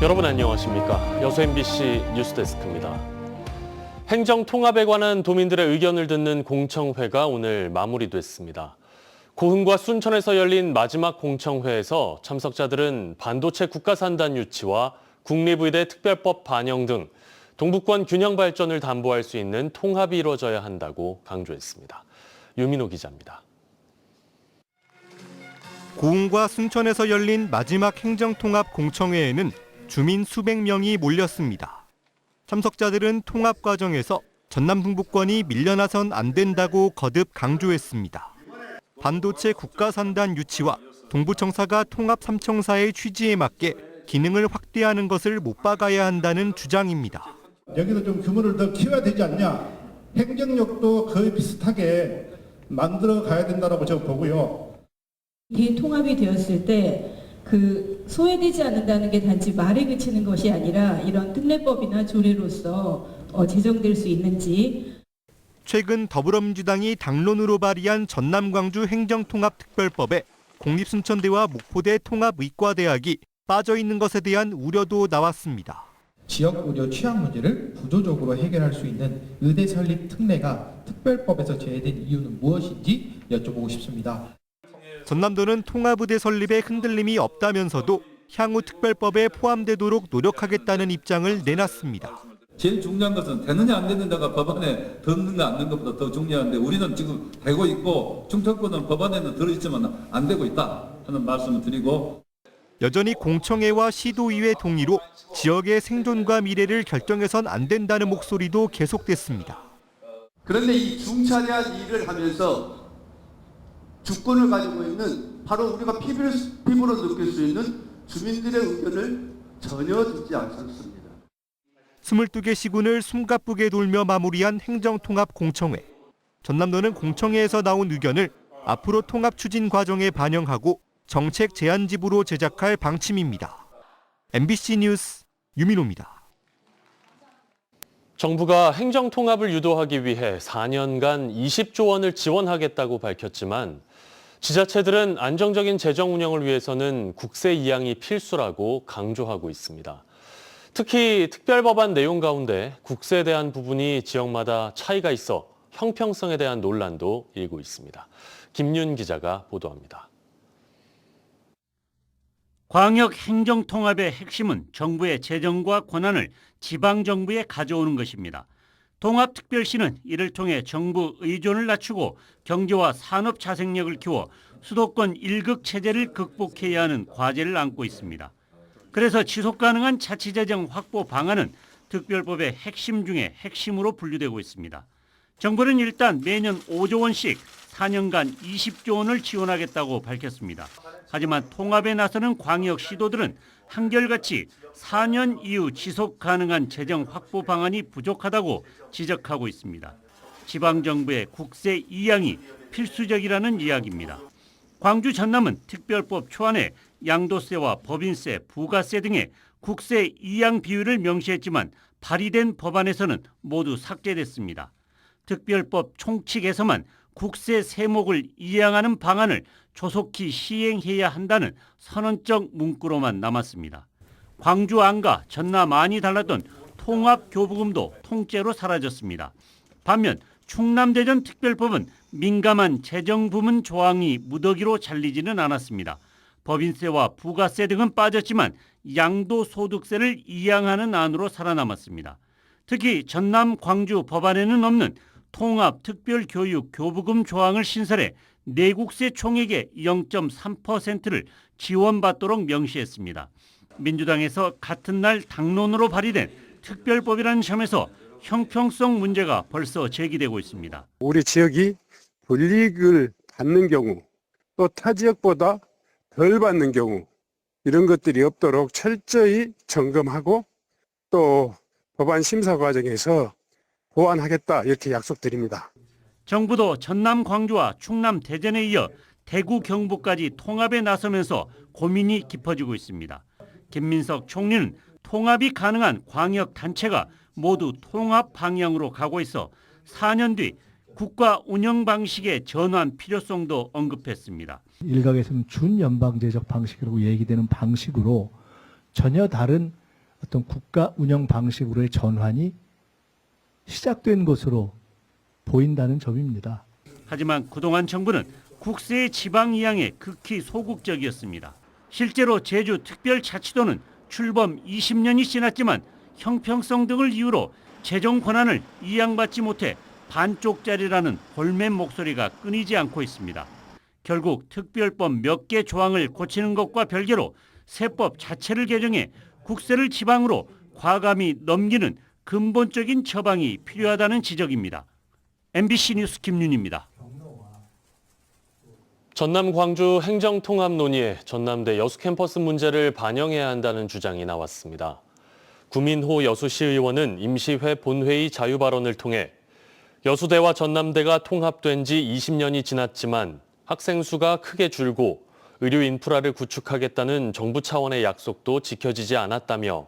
여러분 안녕하십니까? 여수 MBC 뉴스데스크입니다. 행정통합에 관한 도민들의 의견을 듣는 공청회가 오늘 마무리됐습니다. 고흥과 순천에서 열린 마지막 공청회에서 참석자들은 반도체 국가산단 유치와 국립의대 특별법 반영 등 동북권 균형 발전을 담보할 수 있는 통합이 이루어져야 한다고 강조했습니다. 유민호 기자입니다. 고흥과 순천에서 열린 마지막 행정통합 공청회에는 주민 수백 명이 몰렸습니다. 참석자들은 통합 과정에서 전남 동북권이 밀려나선 안 된다고 거듭 강조했습니다. 반도체 국가산단 유치와 동부청사가 통합 3청사의 취지에 맞게 기능을 확대하는 것을 못 박아야 한다는 주장입니다. 여기도 좀 규모를 더 키워야 되지 않냐. 행정력도 거의 비슷하게 만들어 가야 된다고 저는 보고요. 대통합이 되었을 때 소외되지 않는다는 게 단지 말에 그치는 것이 아니라 이런 특례법이나 조례로서 제정될 수 있는지. 최근 더불어민주당이 당론으로 발의한 전남 광주 행정통합특별법에 공립순천대와 목포대 통합의과대학이 빠져 있는 것에 대한 우려도 나왔습니다. 지역 의료 취약 문제를 구조적으로 해결할 수 있는 의대 설립 특례가 특별법에서 제외된 이유는 무엇인지 여쭤보고 싶습니다. 전남도는 통합의대 설립에 흔들림이 없다면서도 향후 특별법에 포함되도록 노력하겠다는 입장을 내놨습니다. 제일 중요한 것은 되느냐 안 되느냐가 법안에 넣는가 안 넣는 것보다 더 중요한데 우리는 지금 되고 있고 충청권은 법안에는 들어있지만 안 되고 있다 하는 말씀을 드리고, 여전히 공청회와 시도의회 동의로 지역의 생존과 미래를 결정해선 안 된다는 목소리도 계속됐습니다. 그런데 이 중차대한 일을 하면서 주권을 가지고 있는 바로 우리가 피부로 느낄 수 있는 주민들의 의견을 전혀 듣지 않습니다. 22개 시군을 숨가쁘게 돌며 마무리한 행정통합 공청회. 전남도는 공청회에서 나온 의견을 앞으로 통합 추진 과정에 반영하고 정책 제안집으로 제작할 방침입니다. MBC 뉴스 유민호입니다. 정부가 행정통합을 유도하기 위해 4년간 20조 원을 지원하겠다고 밝혔지만 지자체들은 안정적인 재정 운영을 위해서는 국세 이양이 필수라고 강조하고 있습니다. 특히 특별법안 내용 가운데 국세에 대한 부분이 지역마다 차이가 있어 형평성에 대한 논란도 일고 있습니다. 김윤 기자가 보도합니다. 광역 행정통합의 핵심은 정부의 재정과 권한을 지방정부에 가져오는 것입니다. 통합특별시는 이를 통해 정부 의존을 낮추고 경제와 산업 자생력을 키워 수도권 1극 체제를 극복해야 하는 과제를 안고 있습니다. 그래서 지속가능한 자치재정 확보 방안은 특별법의 핵심 중에 핵심으로 분류되고 있습니다. 정부는 일단 매년 5조 원씩 4년간 20조 원을 지원하겠다고 밝혔습니다. 하지만 통합에 나서는 광역 시도들은 한결같이 4년 이후 지속 가능한 재정 확보 방안이 부족하다고 지적하고 있습니다. 지방정부의 국세 이양이 필수적이라는 이야기입니다. 광주 전남은 특별법 초안에 양도세와 법인세, 부가세 등의 국세 이양 비율을 명시했지만 발의된 법안에서는 모두 삭제됐습니다. 특별법 총칙에서만 국세 세목을 이양하는 방안을 조속히 시행해야 한다는 선언적 문구로만 남았습니다. 광주 안과 전남 안이 달랐던 통합교부금도 통째로 사라졌습니다. 반면 충남대전 특별법은 민감한 재정부문 조항이 무더기로 잘리지는 않았습니다. 법인세와 부가세 등은 빠졌지만 양도소득세를 이양하는 안으로 살아남았습니다. 특히 전남 광주 법안에는 없는 통합특별교육 교부금 조항을 신설해 내국세 총액의 0.3%를 지원받도록 명시했습니다. 민주당에서 같은 날 당론으로 발의된 특별법이라는 점에서 형평성 문제가 벌써 제기되고 있습니다. 우리 지역이 불이익을 받는 경우, 또 타 지역보다 덜 받는 경우 이런 것들이 없도록 철저히 점검하고 또 법안 심사 과정에서 보완하겠다 이렇게 약속드립니다. 정부도 전남 광주와 충남 대전에 이어 대구 경북까지 통합에 나서면서 고민이 깊어지고 있습니다. 김민석 총리는 통합이 가능한 광역 단체가 모두 통합 방향으로 가고 있어 4년 뒤 국가 운영 방식의 전환 필요성도 언급했습니다. 일각에서는 준연방제적 방식이라고 얘기되는 방식으로 전혀 다른 어떤 국가 운영 방식으로의 전환이 시작된 것으로 보인다는 점입니다. 하지만 그동안 정부는 국세의 지방 이양에 극히 소극적이었습니다. 실제로 제주특별자치도는 출범 20년이 지났지만 형평성 등을 이유로 재정 권한을 이양받지 못해 반쪽짜리라는 볼멘 목소리가 끊이지 않고 있습니다. 결국 특별법 몇 개 조항을 고치는 것과 별개로 세법 자체를 개정해 국세를 지방으로 과감히 넘기는 근본적인 처방이 필요하다는 지적입니다. MBC 뉴스 김윤입니다. 전남 광주 행정통합 논의에 전남대 여수 캠퍼스 문제를 반영해야 한다는 주장이 나왔습니다. 구민호 여수시의원은 임시회 본회의 자유 발언을 통해 여수대와 전남대가 통합된 지 20년이 지났지만 학생 수가 크게 줄고 의료 인프라를 구축하겠다는 정부 차원의 약속도 지켜지지 않았다며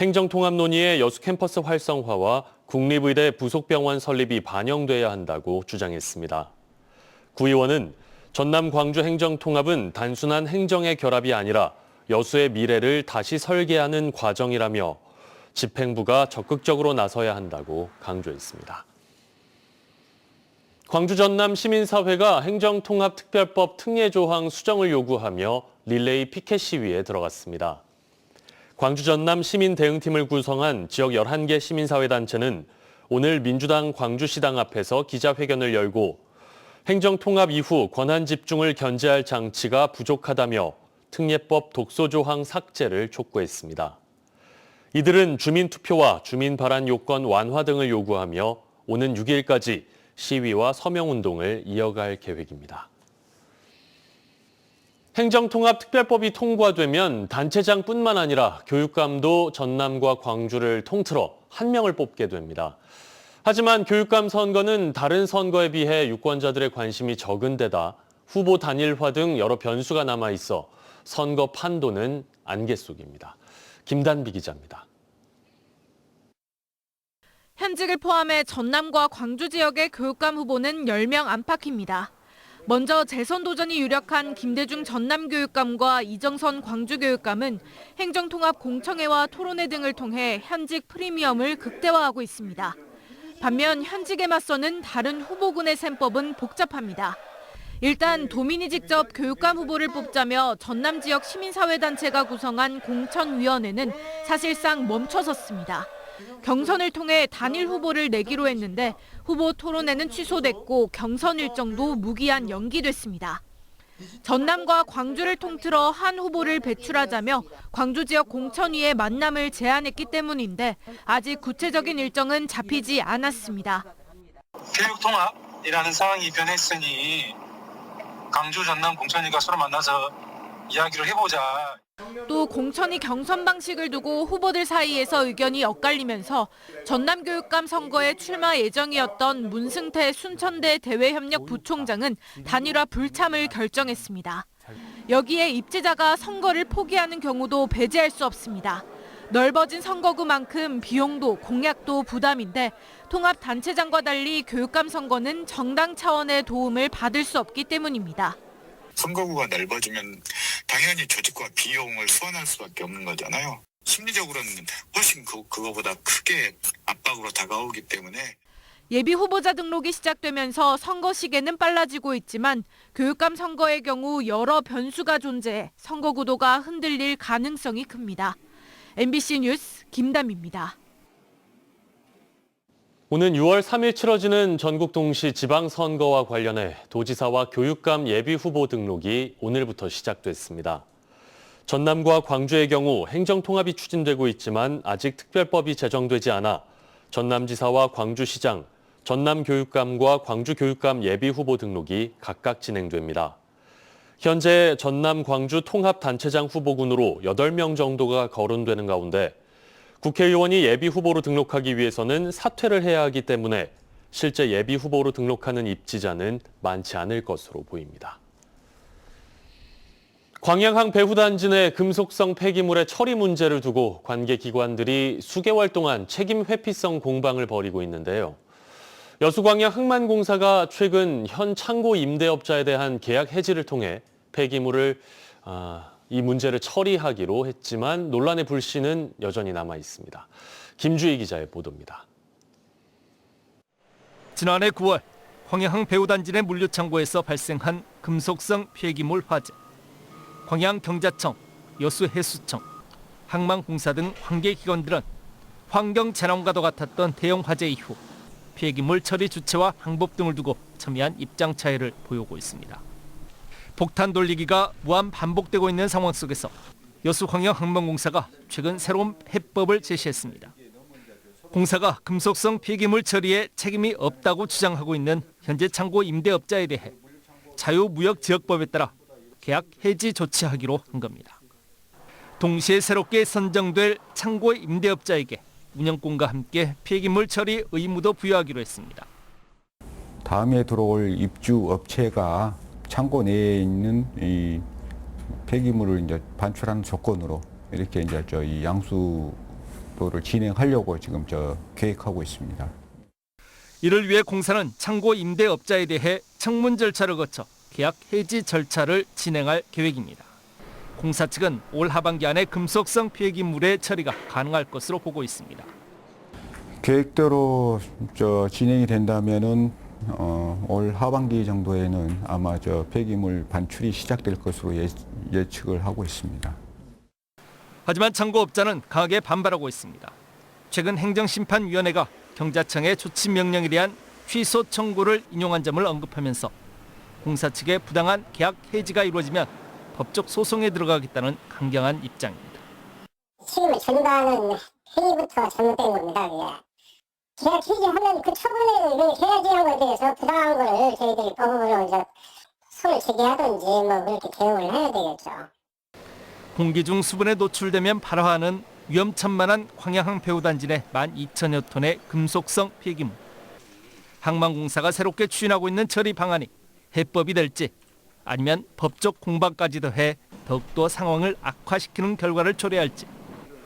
행정통합 논의에 여수 캠퍼스 활성화와 국립의대 부속병원 설립이 반영돼야 한다고 주장했습니다. 구 의원은 전남 광주 행정통합은 단순한 행정의 결합이 아니라 여수의 미래를 다시 설계하는 과정이라며 집행부가 적극적으로 나서야 한다고 강조했습니다. 광주 전남 시민사회가 행정통합특별법 특례조항 수정을 요구하며 릴레이 피켓 시위에 들어갔습니다. 광주 전남 시민대응팀을 구성한 지역 11개 시민사회단체는 오늘 민주당 광주시당 앞에서 기자회견을 열고 행정통합 이후 권한 집중을 견제할 장치가 부족하다며 특례법 독소조항 삭제를 촉구했습니다. 이들은 주민투표와 주민발안 요건 완화 등을 요구하며 오는 6일까지 시위와 서명운동을 이어갈 계획입니다. 행정통합특별법이 통과되면 단체장뿐만 아니라 교육감도 전남과 광주를 통틀어 한 명을 뽑게 됩니다. 하지만 교육감 선거는 다른 선거에 비해 유권자들의 관심이 적은 데다 후보 단일화 등 여러 변수가 남아있어 선거 판도는 안개 속입니다. 김단비 기자입니다. 현직을 포함해 전남과 광주 지역의 교육감 후보는 10명 안팎입니다. 먼저 재선 도전이 유력한 김대중 전남교육감과 이정선 광주교육감은 행정통합 공청회와 토론회 등을 통해 현직 프리미엄을 극대화하고 있습니다. 반면 현직에 맞서는 다른 후보군의 셈법은 복잡합니다. 일단 도민이 직접 교육감 후보를 뽑자며 전남 지역 시민사회단체가 구성한 공천위원회는 사실상 멈춰섰습니다. 경선을 통해 단일 후보를 내기로 했는데 후보 토론회는 취소됐고 경선 일정도 무기한 연기됐습니다. 전남과 광주를 통틀어 한 후보를 배출하자며 광주 지역 공천위의 만남을 제안했기 때문인데 아직 구체적인 일정은 잡히지 않았습니다. 교육통합이라는 상황이 변했으니 광주 전남 공천위가 서로 만나서 이야기를 해보자. 또 공천위 경선 방식을 두고 후보들 사이에서 의견이 엇갈리면서 전남교육감 선거에 출마 예정이었던 문승태 순천대 대외협력 부총장은 단일화 불참을 결정했습니다. 여기에 입지자가 선거를 포기하는 경우도 배제할 수 없습니다. 넓어진 선거구만큼 비용도 공약도 부담인데 통합단체장과 달리 교육감 선거는 정당 차원의 도움을 받을 수 없기 때문입니다. 선거구가 넓어지면 당연히 조직과 비용을 소환할 수밖에 없는 거잖아요. 심리적으로는 훨씬 그거보다 크게 압박으로 다가오기 때문에. 예비 후보자 등록이 시작되면서 선거 시계는 빨라지고 있지만 교육감 선거의 경우 여러 변수가 존재해 선거 구도가 흔들릴 가능성이 큽니다. MBC 뉴스 김담입니다. 오는 6월 3일 치러지는 전국 동시 지방선거와 관련해 도지사와 교육감 예비 후보 등록이 오늘부터 시작됐습니다. 전남과 광주의 경우 행정통합이 추진되고 있지만 아직 특별법이 제정되지 않아 전남지사와 광주시장, 전남교육감과 광주교육감 예비 후보 등록이 각각 진행됩니다. 현재 전남 광주 통합단체장 후보군으로 8명 정도가 거론되는 가운데 국회의원이 예비 후보로 등록하기 위해서는 사퇴를 해야 하기 때문에 실제 예비 후보로 등록하는 입지자는 많지 않을 것으로 보입니다. 광양항 배후단지 내 금속성 폐기물의 처리 문제를 두고 관계기관들이 수개월 동안 책임 회피성 공방을 벌이고 있는데요. 여수광양 흑만공사가 최근 현 창고 임대업자에 대한 계약 해지를 통해 폐기물을 이 문제를 처리하기로 했지만 논란의 불씨는 여전히 남아 있습니다. 김주희 기자의 보도입니다. 지난해 9월 광양 배우단지 내 물류창고에서 발생한 금속성 폐기물 화재. 광양경자청, 여수해수청, 항만공사 등 관계기관들은 환경재난과도 같았던 대형 화재 이후 폐기물 처리 주체와 방법 등을 두고 첨예한 입장 차이를 보이고 있습니다. 폭탄 돌리기가 무한 반복되고 있는 상황 속에서 여수광양항만공사가 최근 새로운 해법을 제시했습니다. 공사가 금속성 폐기물 처리에 책임이 없다고 주장하고 있는 현재 창고 임대업자에 대해 자유무역지역법에 따라 계약 해지 조치하기로 한 겁니다. 동시에 새롭게 선정될 창고 임대업자에게 운영권과 함께 폐기물 처리 의무도 부여하기로 했습니다. 다음에 들어올 입주 업체가 창고 내에 있는 이 폐기물을 이제 반출하는 조건으로 이렇게 이제 이 양수도를 진행하려고 지금 계획하고 있습니다. 이를 위해 공사는 창고 임대업자에 대해 청문 절차를 거쳐 계약 해지 절차를 진행할 계획입니다. 공사 측은 올 하반기 안에 금속성 폐기물의 처리가 가능할 것으로 보고 있습니다. 계획대로 진행이 된다면은 올 하반기 정도에는 아마 폐기물 반출이 시작될 것으로 예측을 하고 있습니다. 하지만 창고업자는 강하게 반발하고 있습니다. 최근 행정심판위원회가 경자청의 조치 명령에 대한 취소 청구를 인용한 점을 언급하면서 공사 측의 부당한 계약 해지가 이루어지면 법적 소송에 들어가겠다는 강경한 입장입니다. 책임을 전가하는 회의부터 잘못된 겁니다. 계약 해지하면 그 처분을 해야지한 것에 대해서 부당한 거를 저희들이 법으로 이제 손을 제기하든지 그렇게 대응을 해야 되겠죠. 공기 중 수분에 노출되면 발화하는 위험천만한 광양항 배우단지 내 12,000여 톤의 금속성 폐기물. 항만공사가 새롭게 추진하고 있는 처리 방안이 해법이 될지 아니면 법적 공방까지 더해 더욱더 상황을 악화시키는 결과를 초래할지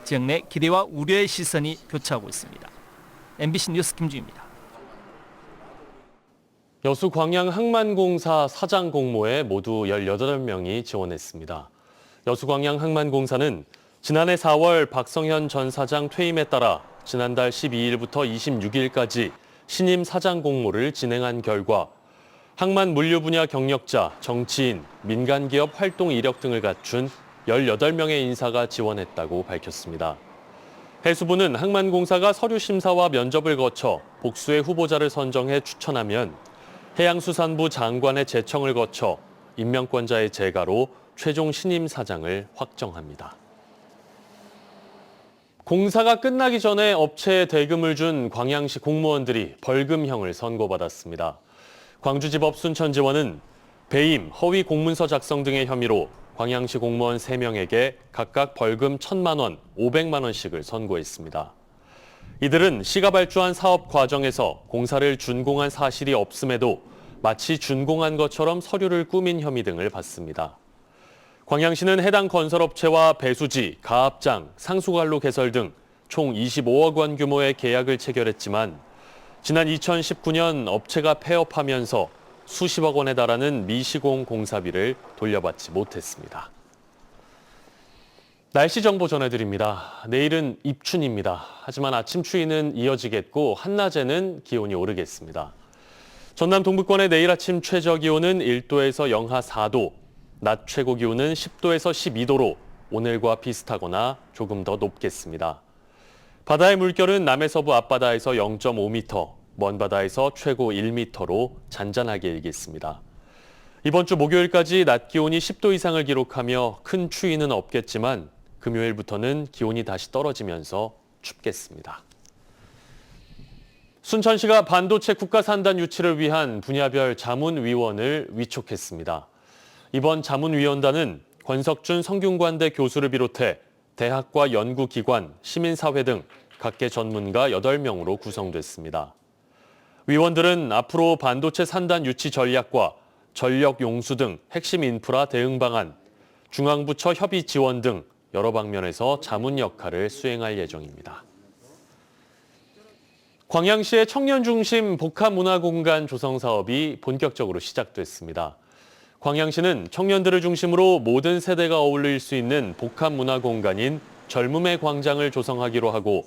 지역 내 기대와 우려의 시선이 교차하고 있습니다. MBC 뉴스 김주희입니다. 여수 광양항만공사 사장 공모에 모두 18명이 지원했습니다. 여수광양항만공사는 지난해 4월 박성현 전 사장 퇴임에 따라 지난달 12일부터 26일까지 신임 사장 공모를 진행한 결과 항만 물류 분야 경력자, 정치인, 민간기업 활동 이력 등을 갖춘 18명의 인사가 지원했다고 밝혔습니다. 해수부는 항만공사가 서류 심사와 면접을 거쳐 복수의 후보자를 선정해 추천하면 해양수산부 장관의 제청을 거쳐 임명권자의 재가로 최종 신임 사장을 확정합니다. 공사가 끝나기 전에 업체에 대금을 준 광양시 공무원들이 벌금형을 선고받았습니다. 광주지법 순천지원은 배임, 허위 공문서 작성 등의 혐의로 광양시 공무원 3명에게 각각 벌금 1,000만 원, 500만 원씩을 선고했습니다. 이들은 시가 발주한 사업 과정에서 공사를 준공한 사실이 없음에도 마치 준공한 것처럼 서류를 꾸민 혐의 등을 받습니다. 광양시는 해당 건설업체와 배수지, 가압장, 상수관로 개설 등 총 25억 원 규모의 계약을 체결했지만 지난 2019년 업체가 폐업하면서 수십억 원에 달하는 미시공 공사비를 돌려받지 못했습니다. 날씨 정보 전해드립니다. 내일은 입춘입니다. 하지만 아침 추위는 이어지겠고 한낮에는 기온이 오르겠습니다. 전남 동부권의 내일 아침 최저 기온은 1도에서 영하 4도, 낮 최고 기온은 10도에서 12도로 오늘과 비슷하거나 조금 더 높겠습니다. 바다의 물결은 남해서부 앞바다에서 0.5m, 먼바다에서 최고 1m로 잔잔하게 일겠습니다. 이번 주 목요일까지 낮 기온이 10도 이상을 기록하며 큰 추위는 없겠지만 금요일부터는 기온이 다시 떨어지면서 춥겠습니다. 순천시가 반도체 국가산단 유치를 위한 분야별 자문위원을 위촉했습니다. 이번 자문위원단은 권석준 성균관대 교수를 비롯해 대학과 연구기관, 시민사회 등 각계 전문가 8명으로 구성됐습니다. 위원들은 앞으로 반도체 산단 유치 전략과 전력 용수 등 핵심 인프라 대응 방안, 중앙부처 협의 지원 등 여러 방면에서 자문 역할을 수행할 예정입니다. 광양시의 청년 중심 복합문화공간 조성 사업이 본격적으로 시작됐습니다. 광양시는 청년들을 중심으로 모든 세대가 어울릴 수 있는 복합 문화 공간인 젊음의 광장을 조성하기로 하고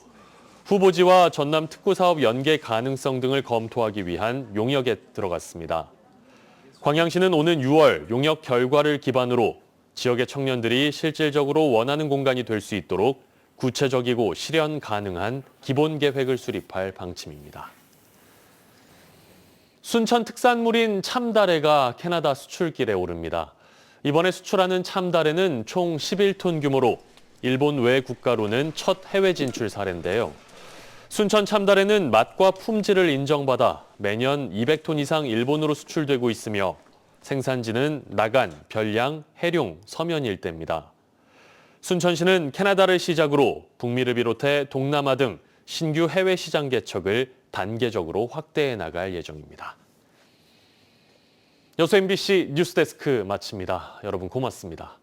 후보지와 전남 특구 사업 연계 가능성 등을 검토하기 위한 용역에 들어갔습니다. 광양시는 오는 6월 용역 결과를 기반으로 지역의 청년들이 실질적으로 원하는 공간이 될 수 있도록 구체적이고 실현 가능한 기본 계획을 수립할 방침입니다. 순천 특산물인 참다래가 캐나다 수출길에 오릅니다. 이번에 수출하는 참다래는 총 11톤 규모로 일본 외 국가로는 첫 해외 진출 사례인데요. 순천 참다래는 맛과 품질을 인정받아 매년 200톤 이상 일본으로 수출되고 있으며 생산지는 나간, 별양, 해룡, 서면 일대입니다. 순천시는 캐나다를 시작으로 북미를 비롯해 동남아 등 신규 해외 시장 개척을 단계적으로 확대해 나갈 예정입니다. 여수 MBC 뉴스데스크 마칩니다. 여러분 고맙습니다.